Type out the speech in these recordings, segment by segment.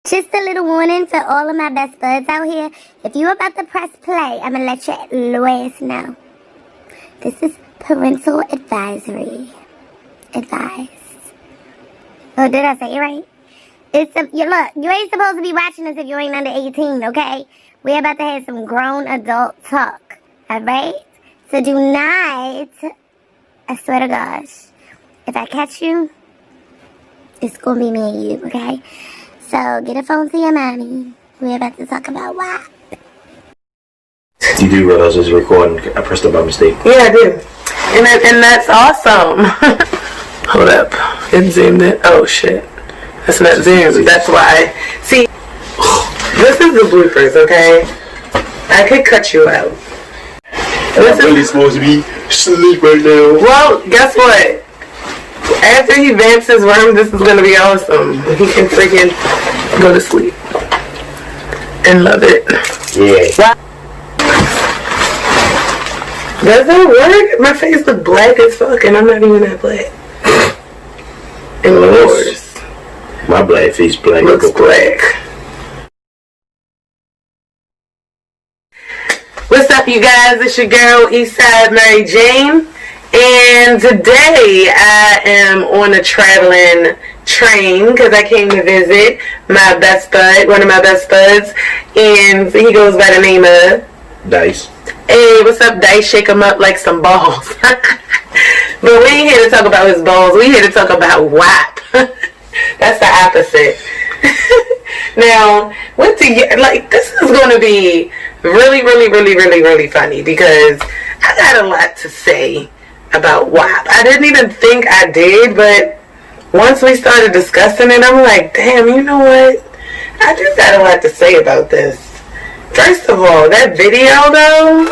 Just a little warning for all of my best buds out here. If you're about to press play, I'm going to let your lawyers know. This is parental advisory. Advice. Oh, did I say it right? Look, you ain't supposed to be watching this if you ain't under 18, okay? We're about to have some grown adult talk, alright? So do not, I swear to gosh, if I catch you, it's gonna be me and you, okay? So get a phone to your mommy. We're about to talk about WAP. You do realize this is recording. I pressed it by mistake. Yeah, I do. And that's awesome. Hold up. It zoomed in. Oh, shit. That's not zoomed. That's why. See, this is the bloopers, okay? I could cut you out. I'm really supposed to be asleep right now. Well, guess what? After he vamps his room, this is going to be awesome. He can freaking go to sleep and love it. Yeah. Wow. Does that work? My face look black as fuck and I'm not even that black. And yours. My black face black. Looks black. What's up, you guys? It's your girl, Eastside Maryjane. And today I am on a traveling train because I came to visit my best bud, one of my best buds, and he goes by the name of Dice. Hey, what's up, Dice? Shake him up like some balls. But we ain't here to talk about his balls. We here to talk about WAP. That's the opposite. Now, this is going to be really funny because I got a lot to say about WAP. I didn't even think I did, but once we started discussing it, I'm like, damn, you know what? I just got a lot to say about this. First of all, that video though,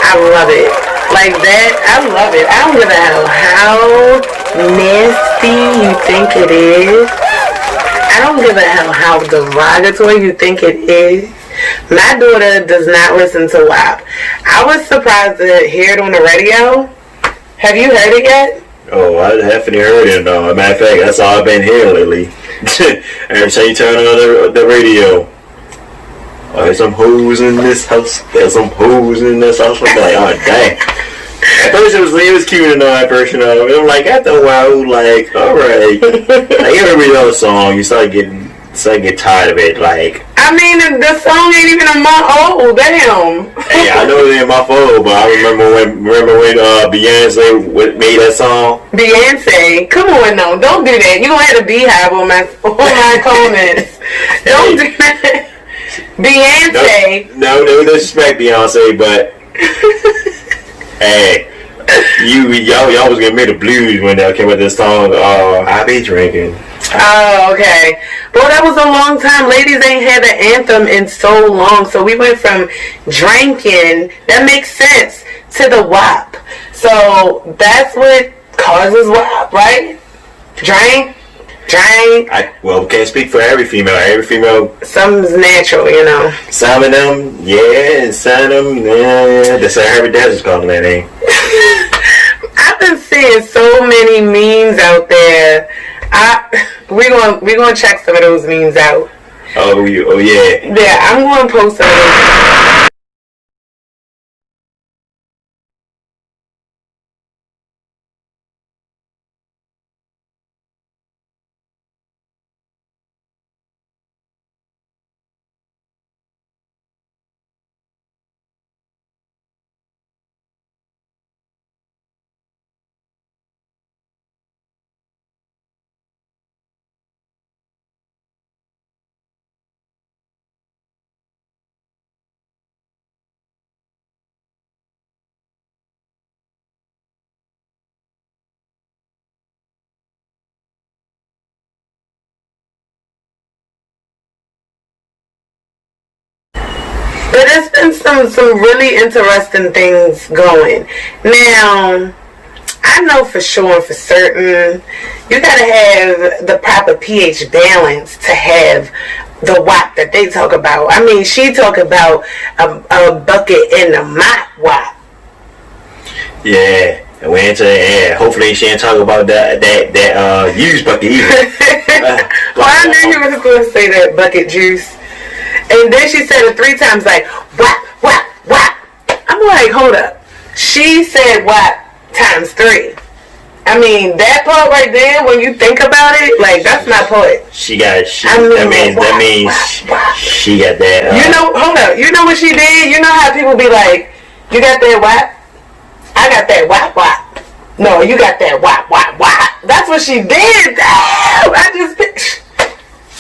I love it. Like that, I love it. I don't give a hell how nasty you think it is. I don't give a hell how derogatory you think it is. My daughter does not listen to WAP. I was surprised to hear it on the radio. Have you heard it yet? Oh, I haven't heard it. Matter of fact, that's all I've been hearing lately. Every time you turn on the radio, oh, there's some hoes in this house. There's some hoes in this house. I'm like, oh, dang. At first it was cute and all at first, you know. I'm like, after a while, like, alright. Like, every other song, you start getting tired of it, like. I mean, the song ain't even a month old, damn. Hey, I know it ain't my fault, but I remember when Beyonce made that song. Beyonce, come on now, don't do that. You gonna have a beehive on my comments. Don't do that. Beyonce. No disrespect Beyonce, but hey, y'all was gonna make the blues when they came with this song. I be drinking. Oh, okay. Well, that was a long time. Ladies ain't had an anthem in so long, so we went from drinking. That makes sense to the WAP. So that's what causes WAP, right? Drink. Well, can't speak for every female. Every female. Something's natural, you know. Some of them, yeah, and some of them, yeah. The Sahara Desert's calling that name. I've been seeing so many memes out there. We're gonna check some of those memes out. Oh yeah. Yeah, I'm gonna post some of those. But there's been some really interesting things going. Now, I know for sure and for certain, you gotta have the proper pH balance to have the WAP that they talk about. I mean, she talk about a bucket and a mop WAP. Yeah. And we ain't and hopefully she ain't talk about that used bucket either. Well, I knew you was going to say that bucket juice. And then she said it 3 times, like, whap, whap, whap. I'm like, hold up. She said whap times 3. I mean, that part right there, when you think about it, like, that's not part. She got, that means she got that. You know, hold up. You know what she did? You know how people be like, you got that whap? I got that whap, whap. No, you got that whap, whap, whap. That's what she did. Damn,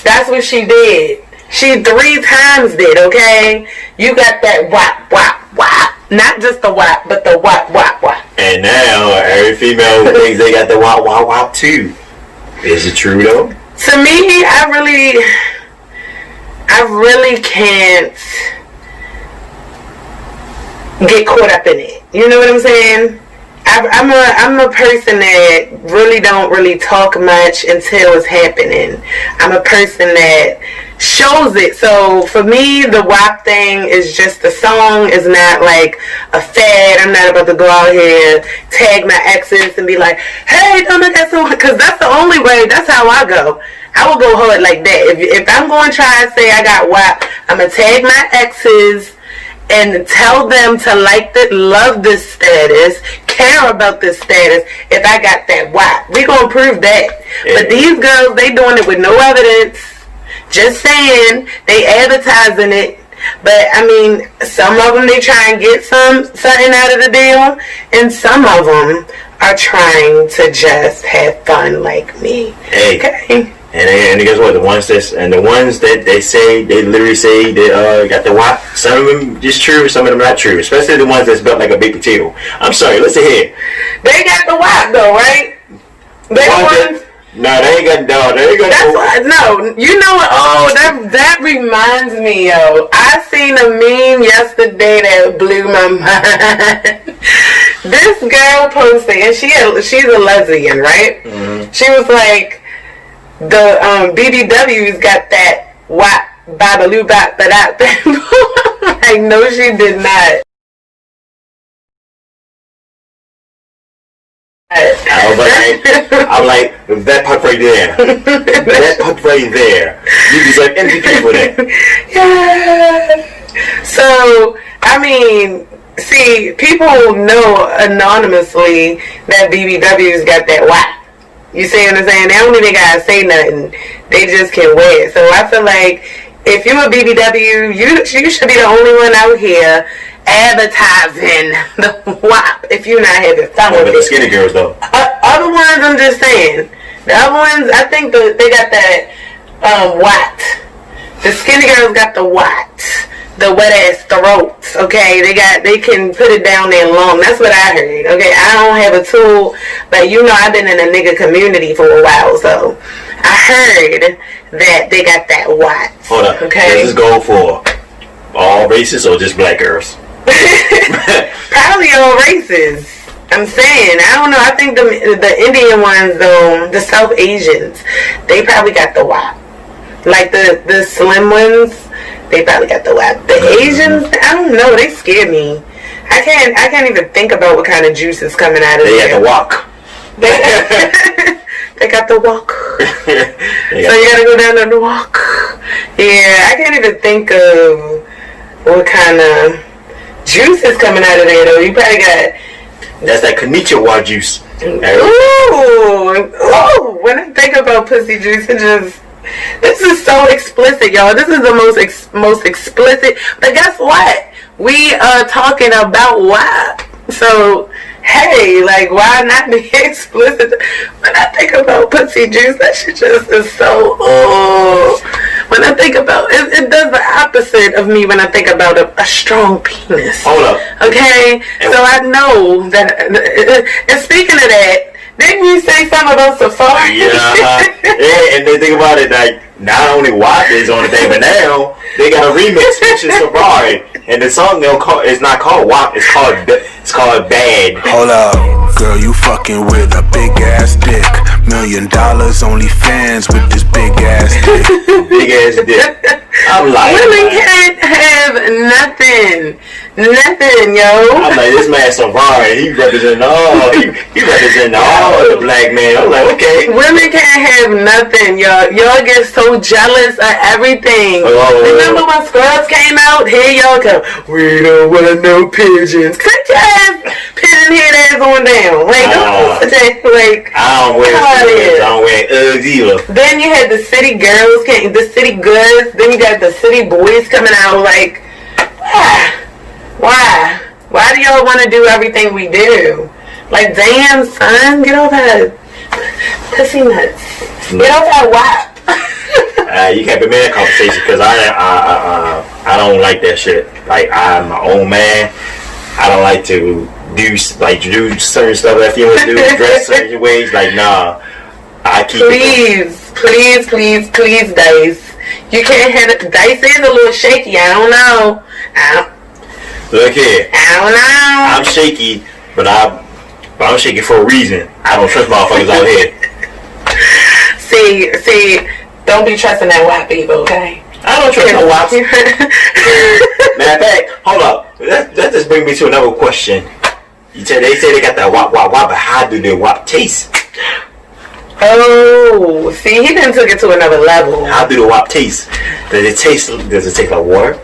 that's what she did. She 3 times did, okay? You got that whap, whap, whap. Not just the whap, but the whap, whap, whap. And now every female thinks they got the whap, whap, whap too. Is it true though? To me, I really can't get caught up in it. You know what I'm saying? I'm a person that really don't really talk much until it's happening. I'm a person that shows it. So for me, the WAP thing is just a song. It's not like a fad. I'm not about to go out here, tag my exes and be like, hey, don't look at someone. Because that's the only way. That's how I go. I will go hard like that. If I'm going to try and say I got WAP, I'm going to tag my exes and tell them to love this status, care about this status, if I got that WAP. We gonna prove that. Yeah. But these girls, they doing it with no evidence. Just saying, they advertising it. But I mean, some of them they try and get something out of the deal, and some of them are trying to just have fun like me. Hey. Okay. And guess what? The ones that they say, they literally say they got the WAP. Some of them just true, some of them not true. Especially the ones that's built like a baked potato. I'm sorry, listen here. They got the WAP though, right? They ones. No, they ain't got the WAP. No, you know what? Oh, that reminds me, yo. I seen a meme yesterday that blew my mind. This girl posted, and she's a lesbian, right? Mm-hmm. She was like, the BBW's got that WAP, babaloo, bap, ba-da, like, no, she did not. I'm like, that part right there. That part right there. You deserve MVP for that. Yeah. So, I mean, see, people know anonymously that BBW's got that WAP. You see what I'm saying? They don't even gotta say nothing. They just can wear it. So I feel like if you're a BBW, you should be the only one out here advertising the WAP if you're not having fun with it. The skinny girls though. Other ones, I'm just saying. The other ones, I think they got that WAP. The skinny girls got the WAP. The wet ass throats, okay? They can put it down there long. That's what I heard, okay? I don't have a tool, but you know I've been in a nigga community for a while, so I heard that they got that WAP. Hold up, okay? Does this go for all races or just black girls? Probably all races. I'm saying, I don't know. I think the Indian ones, though, the South Asians, they probably got the WAP. Like the slim ones. They probably got the WAP. The Asians, I don't know. They scare me. I can't even think about what kind of juice is coming out of there. They got the walk. They got the walk. So you gotta go down on the walk. Yeah, I can't even think of what kind of juice is coming out of there though. You probably got. That's that konnichiwa juice. Ooh. When I think about pussy juice, it just. This is so explicit, y'all. This is the most explicit. But guess what? We are talking about WAP. So, hey, like, why not be explicit? When I think about pussy juice, that shit just is so, When I think about, it does the opposite of me when I think about a strong penis. Hold up. Okay? So I know that, and speaking of that, didn't you say something about Safari? Yeah, and they think about it like not only WAP is on the thing, but now they got a remix which is Safari, and the song it's not called WAP, it's called Bad. Hold up, girl, you fucking with a big ass dick. $1 million only fans with this big ass dick. Big ass dick. I'm like, women can't have nothing. Nothing, yo. I'm like, this man Savari, he representing he representing all the black men. I'm like, okay. Women can't have nothing, y'all. Y'all get so jealous of everything. Remember when Scrubs came out? Here y'all come. We don't want no pigeons. Cut your ass, pigeon head ass on down. Like, I don't wear pigeons. I don't wear Uggs either. Then you had the city girls, the city goods. Then you got the city boys coming out. Like, why? Why do y'all want to do everything we do? Like, damn, son, get off that pussy nuts. Get off that WAP. You can't be mad at conversation because I don't like that shit. Like, I'm my own man. I don't like to do certain stuff that you want to do, dress certain ways. Like, nah. I keep please, Dice. You can't have it. Dice is a little shaky. I don't know. Look here. I don't know. I'm shaky, but I'm shaky for a reason. I don't trust motherfuckers out here. See, don't be trusting that WAP people, okay? I don't trust no WAP. Matter of fact, hold up. That just brings me to another question. They say they got that WAP, but how do the WAP taste? Oh, see, he done took it to another level. How do the WAP taste? Does it taste like water?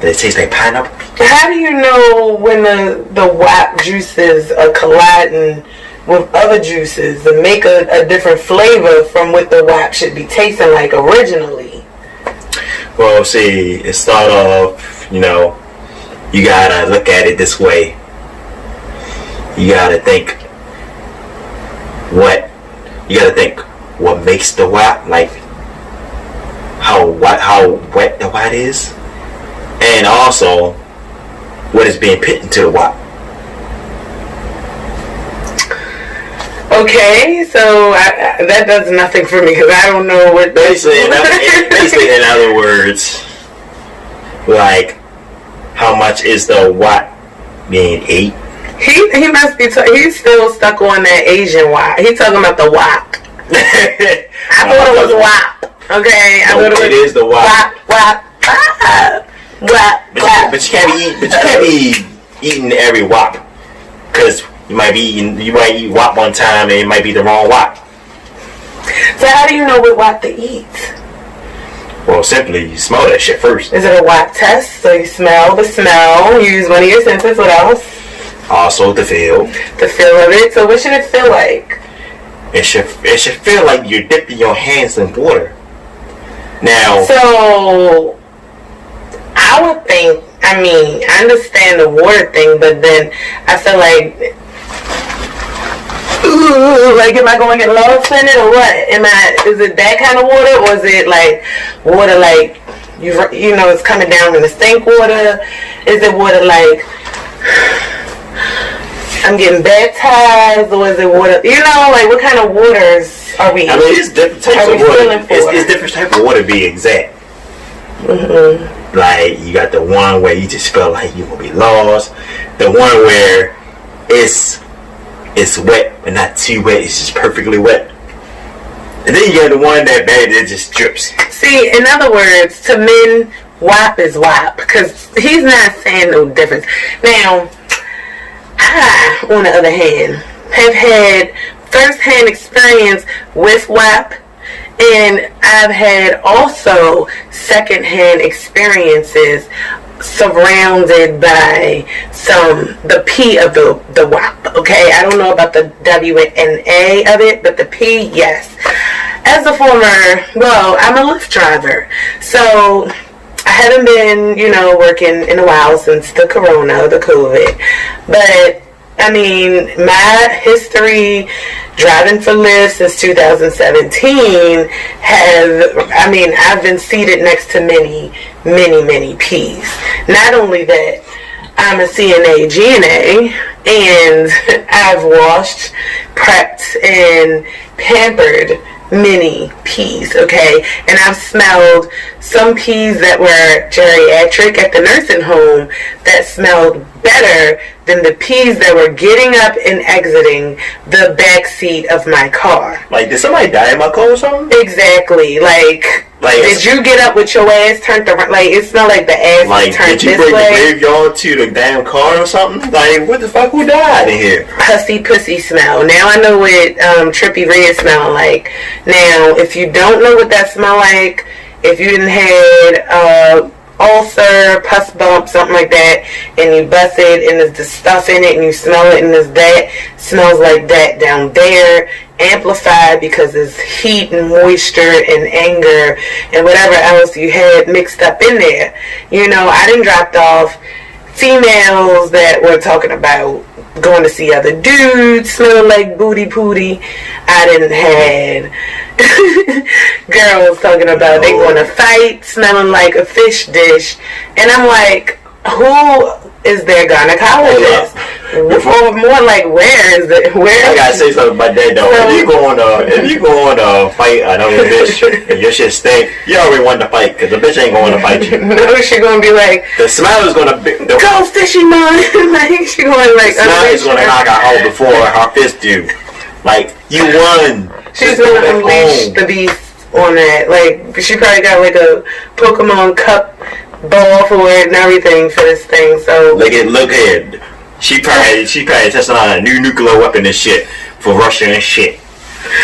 Does it taste like pineapple? How do you know when the WAP juices are colliding with other juices to make a different flavor from what the WAP should be tasting like originally? Well, see, it start off, you gotta look at it this way. You gotta think what makes the WAP, like how wet the WAP is, and also what is being put into the WAP. Okay, so that does nothing for me because I don't know what. Basically, in other words, like how much is the WAP being ate? He must be. He's still stuck on that Asian WAP. He's talking about the WAP. I thought it was WAP. Okay, I thought it is the WAP. WAP. But you can't be eating every WAP because you might eat WAP one time and it might be the wrong WAP. So how do you know what WAP to eat? Well, simply you smell that shit first. Is it a WAP test? So you smell the smell. Use one of your senses. What else? Also the feel. The feel of it. So what should it feel like? It should feel like you're dipping your hands in water. Now. So I would think. I understand the water thing, but then I feel like, am I going to get lost in it or what? Is it that kind of water, or is it like water like it's coming down in the sink water? Is it water like I'm getting baptized, or is it water? Like what kind of waters are we? It's different types of water. It's different type of water, to be exact. Mm-hmm. Like you got the one where you just feel like you gonna be lost. The one where it's wet but not too wet. It's just perfectly wet. And then you got the one that just drips. See, in other words, to men, WAP is WAP because he's not saying no difference. Now, I, on the other hand, have had first-hand experience with WAP. And I've had also second-hand experiences surrounded by the P of the WAP. Okay, I don't know about the W and A of it, but the P, yes. As a I'm a Lyft driver, so I haven't been, working in a while since the COVID, but my history driving for Lyft since 2017 I've been seated next to many, many, many P's. Not only that, I'm a CNA, GNA, and I've washed, prepped, and pampered many P's, okay? And I've smelled some P's that were geriatric at the nursing home that smelled better than the P's that were getting up and exiting the back seat of my car. Like, did somebody die in my car or something? Exactly. Like, Like, did you get up with your ass turned around? Like, it smelled like the ass like, turned did you this bring way. the graveyard to the damn car or something? Like, what the fuck? Who died in here? Pussy smell. Now I know what Trippy Red smell like. Now, if you don't know what that smell like, if you didn't had ulcer, pus bump, something like that, and you bust it and there's the stuff in it and you smell it and there's that, smells like that down there, amplified because there's heat and moisture and anger and whatever else you had mixed up in there. You know, I done dropped off females that were talking about going to see other dudes smelling like booty pooty. I didn't had girls talking about they going to fight smelling like a fish dish, and I'm like, who is their gynecologist? Or more like, where is it? Where? I gotta say something about that though. If you going to fight another bitch and your shit stink, you already won the fight because the bitch ain't going to fight you. No, she gonna be like, the smell is gonna be go fishy man. Like she going like, the smell is gonna knock her out before her fist do. Like, you won. She's gonna unleash the beast on that. Like, she probably got like a Pokemon cup ball for it and everything for this thing. So look at she probably testing on a new nuclear weapon and shit for Russia and shit.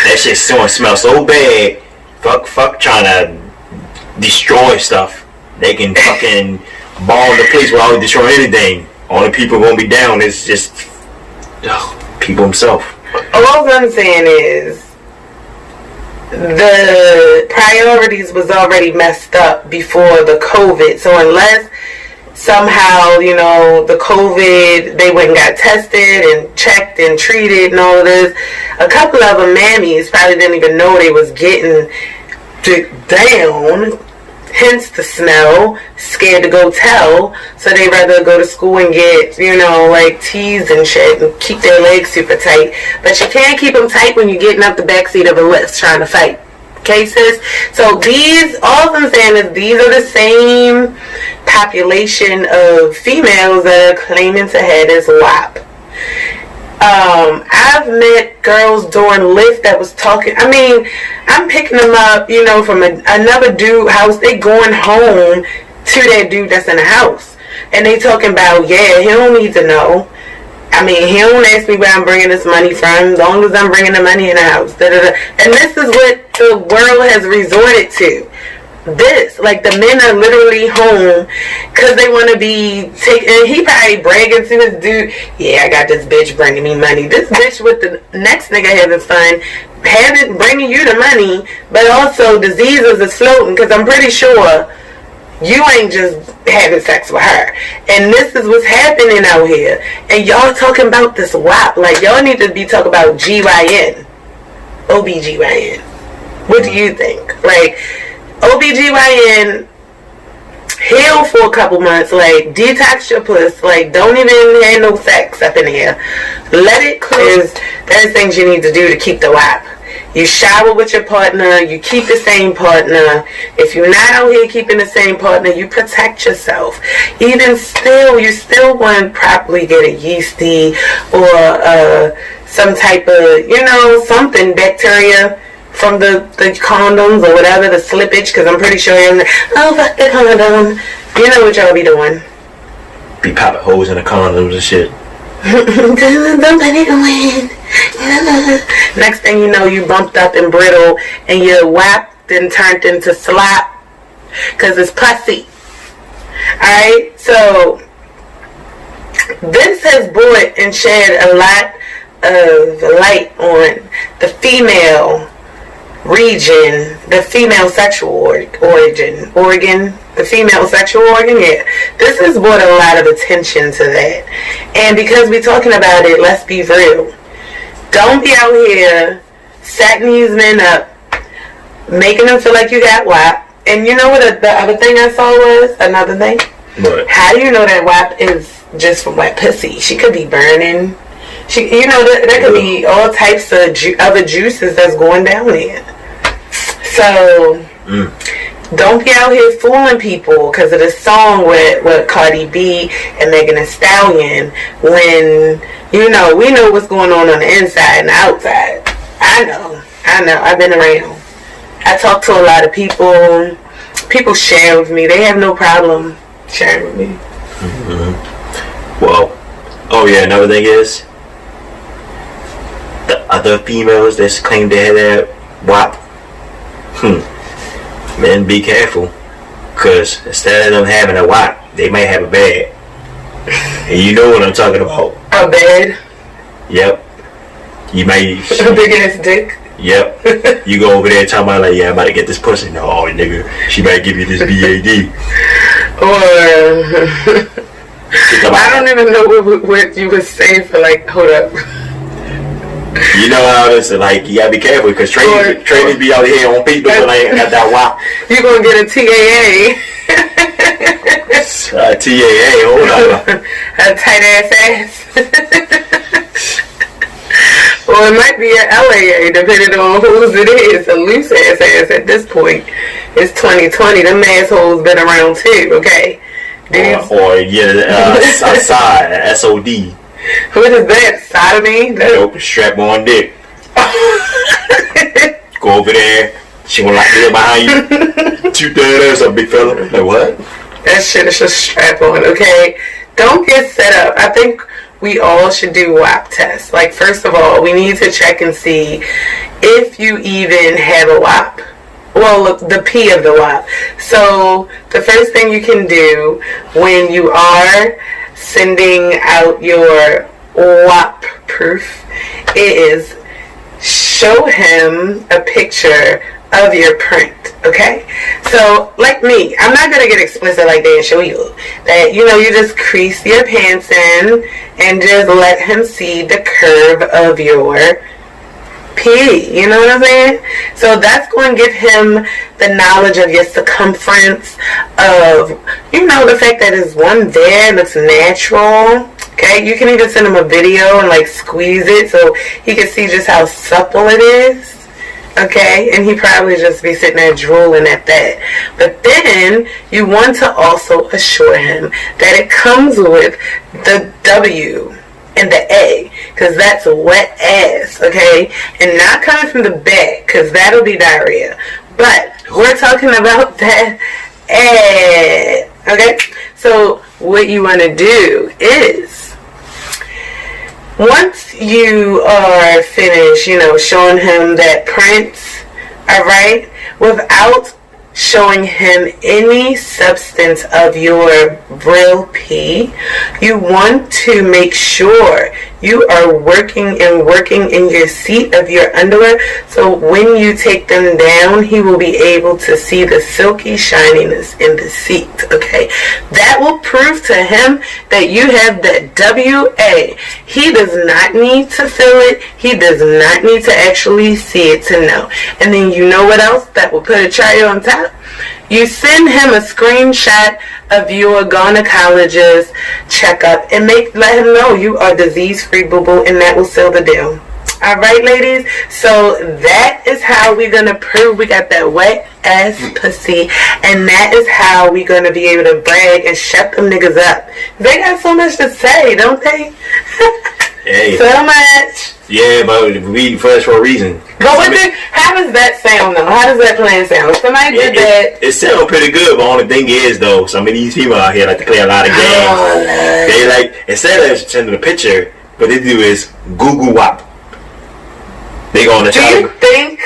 That shit's gonna smell so bad. Fuck trying to destroy stuff. They can fucking bomb the place without destroying anything. Only people gonna be down is just people himself. All I'm saying is the priorities was already messed up before the COVID. So unless somehow, you know, the COVID, they went and got tested and checked and treated and all of this, a couple of them mammies probably didn't even know they was getting down, hence the smell, scared to go tell, so they rather go to school and get, you know, like teased and shit and keep their legs super tight. But you can't keep them tight when you're getting up the backseat of a lift trying to fight. Cases. So these, all I'm saying is these are the same population of females that are claiming to have this WAP. I've met girls during Lyft that was talking. I mean, I'm picking them up, you know, from another dude house. They going home to that dude that's in the house, and they talking about, yeah, he don't need to know. I mean, he don't ask me where I'm bringing this money from, as long as I'm bringing the money in the house. And this is what the world has resorted to. This, like, the men are literally home because they want to be taken. And he probably bragging to his dude, yeah, I got this bitch bringing me money. This bitch with the next nigga having fun, bringing you the money, but also diseases is floating, because I'm pretty sure you ain't just having sex with her. And this is what's happening out here. And y'all talking about this WAP. Like, y'all need to be talking about GYN. OBGYN. What do you think? Like, OBGYN, heal for a couple months. Like, detox your puss. Like, don't even have no sex up in here. Let it cleanse. There's things you need to do to keep the WAP. You shower with your partner. You keep the same partner. If you're not out here keeping the same partner, you protect yourself. Even still, you still want to properly get a yeasty or some type of, you know, something, bacteria from the condoms or whatever, the slippage, because I'm pretty sure you're oh, fuck the condom. You know what y'all be doing. Be popping holes in the condoms and shit. Don't let it win. Next thing you know, you bumped up and brittle, and your WAP then turned into slop because it's pussy. Alright, so this has brought and shed a lot of light on the female region, the female sexual organ, the female sexual organ, yeah. This has brought a lot of attention to that. And because we're talking about it, let's be real. Don't be out here setting these men up, making them feel like you got WAP. And you know what the other thing I saw was? Another thing? What? How do you know that WAP is just from wet pussy? She could be burning. You know, there could be all types of other juices that's going down there. So, don't be out here fooling people because of this song with Cardi B and Megan Thee Stallion, when, you know, we know what's going on the inside and the outside. I know. I've been around. I talk to a lot of people. People share with me. They have no problem sharing with me. Well, oh yeah, another thing is, the other females that claim they had that WAP, men, be careful, because instead of them having a WAP, they might have a bag. And you know what I'm talking about. A bed? Yep. You might... A big ass dick? Yep. You go over there talking about like, yeah, I'm about to get this pussy. No, nigga, she might give you this BAD. Or... I don't even know what you would say for like, hold up. You know how this is, like, you gotta be careful because trainers be out here on people and like got that WAP. You gonna get a TAA. TAA, hold on. A tight ass. Or it might be an LAA, depending on whose it is. A loose ass at this point. It's 2020. Them assholes been around too, okay? Or a side, SOD. What is that? Sodomy? Nope, strap on dick. Go over there. She gonna lock me behind you. Shoot that ass up, big fella. Like what? That shit is just strap on, okay? Don't get set up. I think we all should do WAP tests. Like, first of all, we need to check and see if you even have a WAP. Well, look, the P of the WAP. So, the first thing you can do when you are sending out your WAP proof is show him a picture of your print, okay? So, like me, I'm not going to get explicit like that and show you that, you just crease your pants in and just let him see the curve of your P, you know what I'm saying? So that's going to give him the knowledge of your circumference, of, the fact that there's one there, looks natural. Okay, you can even send him a video and like squeeze it so he can see just how supple it is. Okay, and he probably just be sitting there drooling at that. But then you want to also assure him that it comes with the W and the A, because that's wet ass, okay? And not coming from the back, because that'll be diarrhea. But we're talking about that A, okay? So what you want to do is, once you are finished, showing him that print, alright, without showing him any substance of your real pee, you want to make sure you are working in your seat of your underwear, so when you take them down, he will be able to see the silky shininess in the seat, okay? That will prove to him that you have that WA. He does not need to feel it. He does not need to actually see it to know. And then you know what else that will put a cherry on top? You send him a screenshot of your gynecologist checkup and let him know you are disease-free, boo-boo, and that will seal the deal. Alright, ladies? So that is how we're going to prove we got that wet-ass pussy, and that is how we're going to be able to brag and shut them niggas up. They got so much to say, don't they? Hey. So much. Yeah, but we first for a reason. But how does that sound though? How does that plan sound? Somebody did that. It sounds pretty good, but only thing is though, some of these people out here like to play a lot of games. Oh, they like, instead of sending a picture, what they do is Google WAP. They go on the Do you think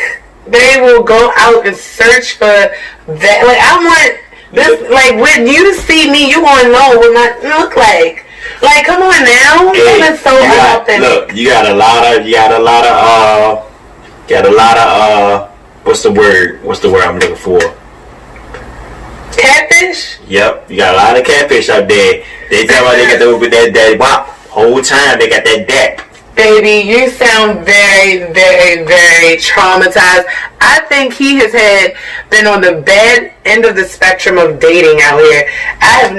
they will go out and search for that? Like, I want this, like, when you see me, you want to know what my look like. Like, come on now. That is so authentic. Look, you got a lot of what's the word I'm looking for? Catfish? Yep, you got a lot of catfish out there. They tell me they got that WAP whole time. They got that DAP. Baby, you sound very, very, very traumatized. I think he has been on the bad end of the spectrum of dating out here. I've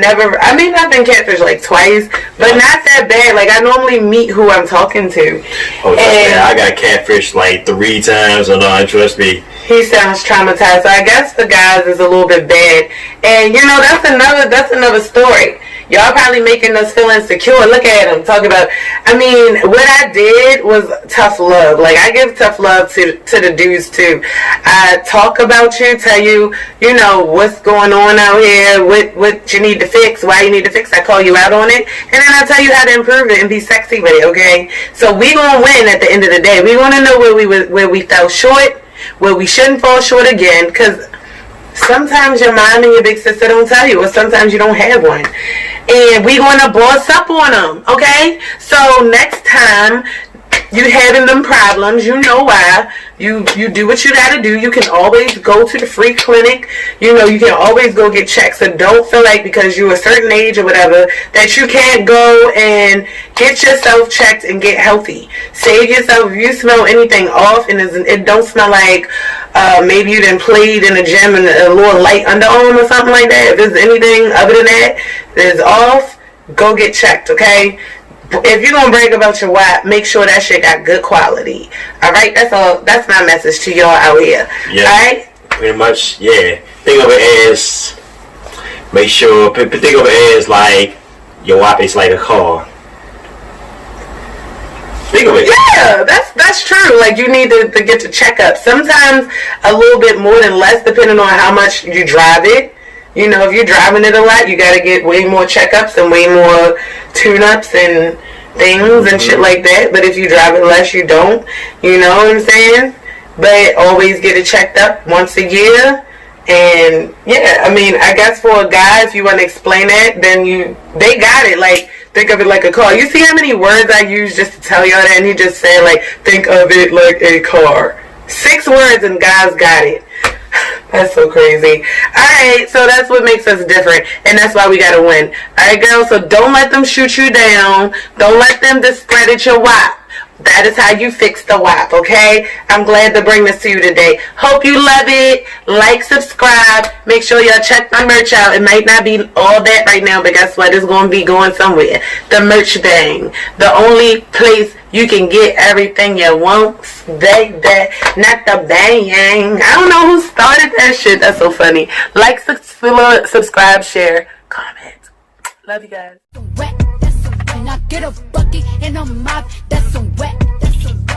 been catfished like twice, but not that bad. Like, I normally meet who I'm talking to. Oh, I got catfished like 3 times, so no, trust me. He sounds traumatized. So I guess the guys is a little bit bad. And that's another story. Y'all probably making us feel insecure. Look at them talking about. I mean, what I did was tough love. Like, I give tough love to the dudes too. I talk about you, tell you, you know, what's going on out here, what you need to fix, why you need to fix. I call you out on it, and then I tell you how to improve it and be sexy with it. Okay, so we gonna win at the end of the day. We want to know where we fell short, where we shouldn't fall short again, because sometimes your mom and your big sister don't tell you, or sometimes you don't have one. And we gonna boss up on them, okay? So next time you having them problems, you know why. You do what you gotta do. You can always go to the free clinic. You know, you can always go get checked. So don't feel like because you're a certain age or whatever that you can't go and get yourself checked and get healthy. Save yourself. If you smell anything off and it don't smell like maybe you done played in the gym and a little light underarm or something like that. If there's anything other than that that's off, go get checked, okay? If you're gonna brag about your WAP, make sure that shit got good quality. Alright, that's all. That's my message to y'all out here. Yeah. Alright? Pretty much, yeah. Think of it as, make sure, think of it as like, your WAP is like a car. Think of it. Yeah, that's true. Like, you need to get the checkup. Sometimes a little bit more than less, depending on how much you drive it. You know, if you're driving it a lot, you gotta get way more checkups and way more tune-ups and things and shit like that. But if you drive it less, you don't. You know what I'm saying? But always get it checked up once a year. And yeah, I mean, I guess for a guy, if you want to explain that, then they got it. Like, think of it like a car. You see how many words I use just to tell y'all that? And he just said, like, think of it like a car. 6 words and guys got it. That's so crazy. Alright, so that's what makes us different. And that's why we gotta win. Alright, girls, so don't let them shoot you down. Don't let them discredit your WAP. That is how you fix the WAP, okay? I'm glad to bring this to you today. Hope you love it. Like, subscribe. Make sure y'all check my merch out. It might not be all that right now, but guess what? It's going to be going somewhere. The Merch Bang. The only place you can get everything you want. Not the bang. I don't know who started that shit. That's so funny. Like, subscribe, share, comment. Love you guys. When I get a bucket and a mop, that's some wet,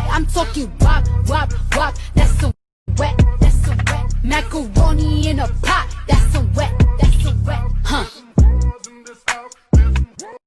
I'm talking wop, that's some wet, Macaroni in a pot, that's some wet, huh.